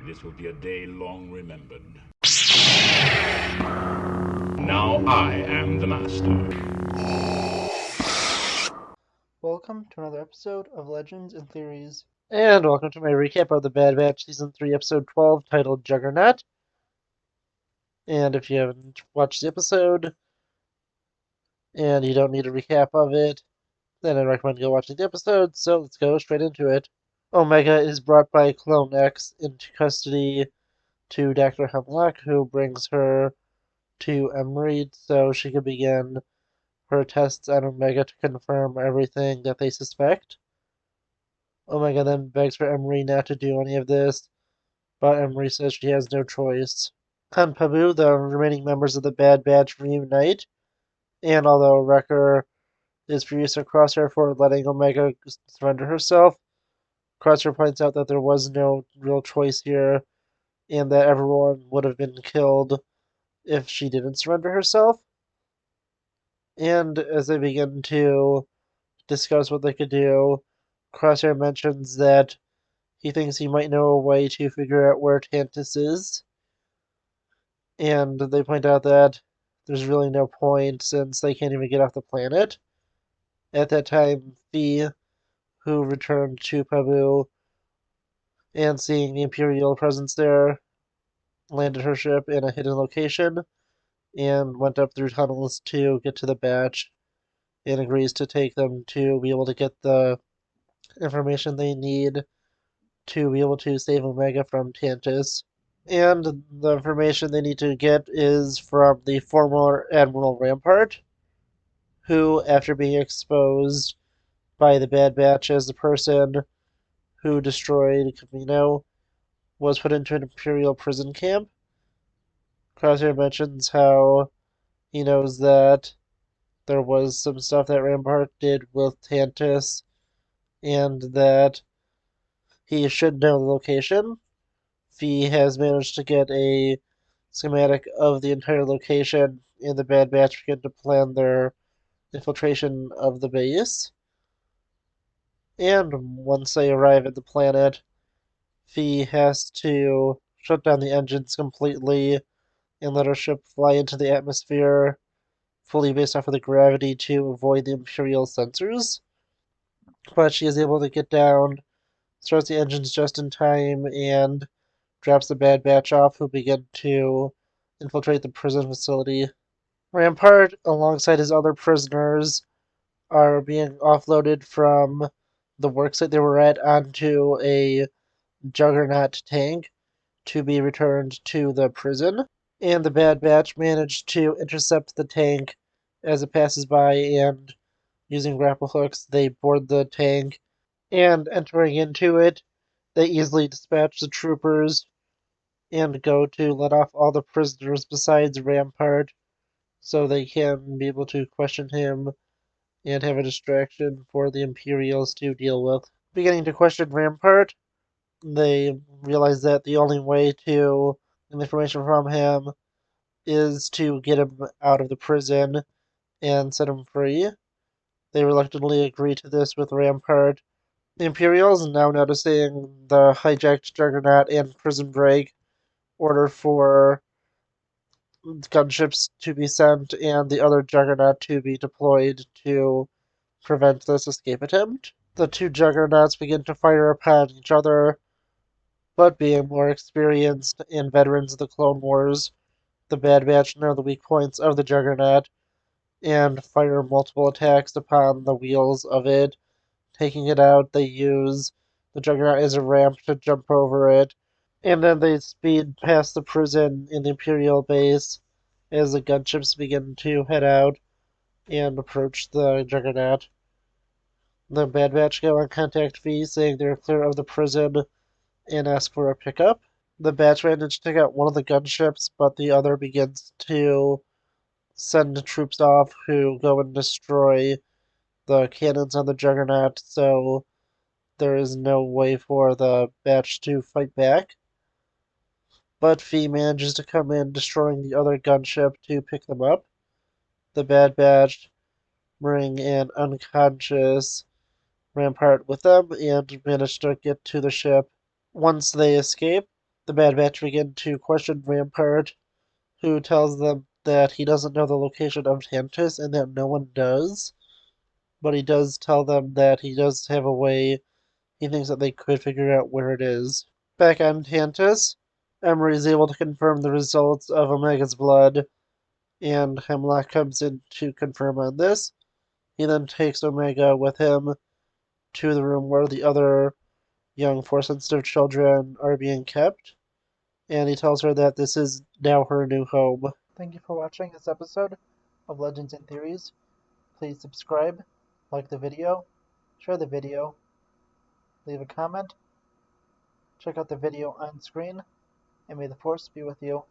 This will be a day long remembered. Now I am the master. Welcome to another episode of Legends and Theories. And welcome to my recap of The Bad Batch Season 3, Episode 12, titled Juggernaut. And if you haven't watched the episode, and you don't need a recap of it, then I recommend go watching the episode, so let's go straight into it. Omega is brought by Clone X into custody to Dr. Hemlock, who brings her to Emery so she can begin her tests on Omega to confirm everything that they suspect. Omega then begs for Emery not to do any of this, but Emery says she has no choice. On Pabu, the remaining members of the Bad Batch reunite, and although Wrecker is furious at Crosshair for letting Omega surrender herself, Crosshair points out that there was no real choice here, and that everyone would have been killed if she didn't surrender herself. And as they begin to discuss what they could do, Crosshair mentions that he thinks he might know a way to figure out where Tantus is. And they point out that there's really no point since they can't even get off the planet. At that time, Fee, who returned to Pabu and seeing the Imperial presence there, landed her ship in a hidden location and went up through tunnels to get to the Batch and agrees to take them to be able to get the information they need to be able to save Omega from Tantus. And the information they need to get is from the former Admiral Rampart, who, after being exposed by the Bad Batch as the person who destroyed Camino, was put into an Imperial prison camp. Crosshair mentions how he knows that there was some stuff that Rampart did with Tantus, and that he should know the location. Fee has managed to get a schematic of the entire location, and the Bad Batch begin to plan their infiltration of the base. And once they arrive at the planet, Fee has to shut down the engines completely and let her ship fly into the atmosphere, fully based off of the gravity to avoid the Imperial sensors. But she is able to get down, starts the engines just in time, and drops the Bad Batch off, who begin to infiltrate the prison facility. Rampart, alongside his other prisoners, are being offloaded from the worksite they were at onto a Juggernaut tank to be returned to the prison. And the Bad Batch managed to intercept the tank as it passes by, and using grapple hooks, they board the tank. And entering into it, they easily dispatch the troopers and go to let off all the prisoners besides Rampart, so they can be able to question him and have a distraction for the Imperials to deal with. Beginning to question Rampart, they realize that the only way to get information from him is to get him out of the prison and set him free. They reluctantly agree to this with Rampart. The Imperials, now noticing the hijacked Juggernaut and prison break, order for gunships to be sent and the other Juggernaut to be deployed to prevent this escape attempt. The two Juggernauts begin to fire upon each other, but being more experienced and veterans of the Clone Wars, the Bad Batch know the weak points of the Juggernaut and fire multiple attacks upon the wheels of it. Taking it out, they use the Juggernaut as a ramp to jump over it, and then they speed past the prison in the Imperial base as the gunships begin to head out and approach the Juggernaut. The Bad Batch go on contact Fee, saying they're clear of the prison, and ask for a pickup. The Batch manage to take out one of the gunships, but the other begins to send troops off who go and destroy the cannons on the Juggernaut, so there is no way for the Batch to fight back. But Fee manages to come in, destroying the other gunship to pick them up. The Bad Batch bring an unconscious Rampart with them and manage to get to the ship. Once they escape, The Bad Batch begin to question Rampart, who tells them that he doesn't know the location of Tantus and that no one does. But he does tell them that he does have a way. He thinks that they could figure out where it is. Back on Tantus, Emery is able to confirm the results of Omega's blood, and Hemlock comes in to confirm on this. He then takes Omega with him to the room where the other young Force-sensitive children are being kept, and he tells her that this is now her new home. Thank you for watching this episode of Legends and Theories. Please subscribe, like the video, share the video, leave a comment, check out the video on screen, and may the Force be with you.